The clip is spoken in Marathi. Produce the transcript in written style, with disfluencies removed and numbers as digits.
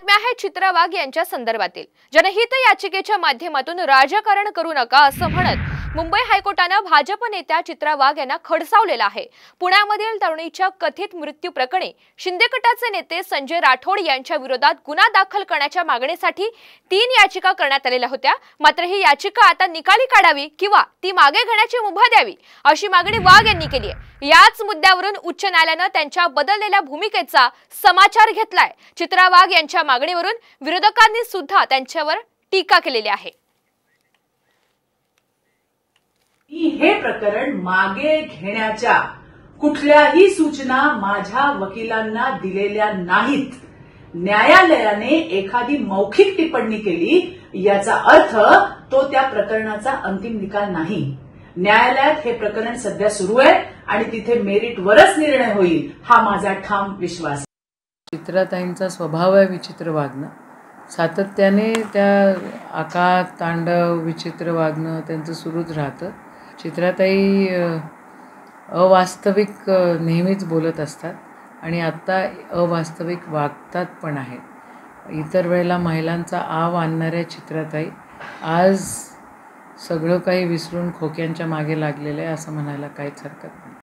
बातम्या आहे चित्रा वाघ यांच्या संदर्भातील जनहित याचिकेच्या माध्यमातून राजकारण करू नका असं म्हणत मुंबई हायकोर्टाने भाजप नेत्या चित्रा वाघ यांना खडसावलेला आहे। पुण्यामधील तरुणीच्या कथित मृत्यू प्रकरणी शिंदे गटाचे नेते संजय राठोड यांच्या विरोधात गुन्हा दाखल करण्याच्या मागणीसाठी 3 याचिका करण्यात आलेल्या होत्या। मात्र ही याचिका आता निकाली काढावी किंवा ती मागे घेण्याची मुभा द्यावी अशी मागणी वाघ यांनी केली आहे। याच मुद्द्यावरून उच्च न्यायालयाने त्यांच्या बदललेल्या भूमिकेचा समाचार घेतलाय। चित्रा वाघ यांच्या मागणीवरून विरोधकांनी सुद्धा त्यांच्यावर टीका केलेली आहे। हे प्रकरण मागे घेण्याच्या कुठल्याही सूचना माझ्या वकिलांना दिलेल्या नाहीत। न्यायालयाने एखादी मौखिक टिप्पणी केली याचा अर्थ तो त्या प्रकरणाचा अंतिम निकाल नाही। न्यायालयात हे प्रकरण सध्या सुरू आहे आणि तिथे मेरिटवरच निर्णय होईल हा माझा ठाम विश्वास आहे। चित्राताईंचा स्वभाव आहे विचित्र वागणं, सातत्याने त्या आकात तांडव विचित्र वागणं त्यांचं सुरूच राहतं। चित्राताई अवास्तविक नेहमीच बोलत असतात आणि आत्ता अवास्तविक वागतात पण आहेत। इतर वेळेला महिलांचा आव आणणाऱ्या चित्राताई आज सगळं काही विसरून खोक्यांच्या मागे लागलेलं आहे असं म्हणायला काहीच हरकत नाही।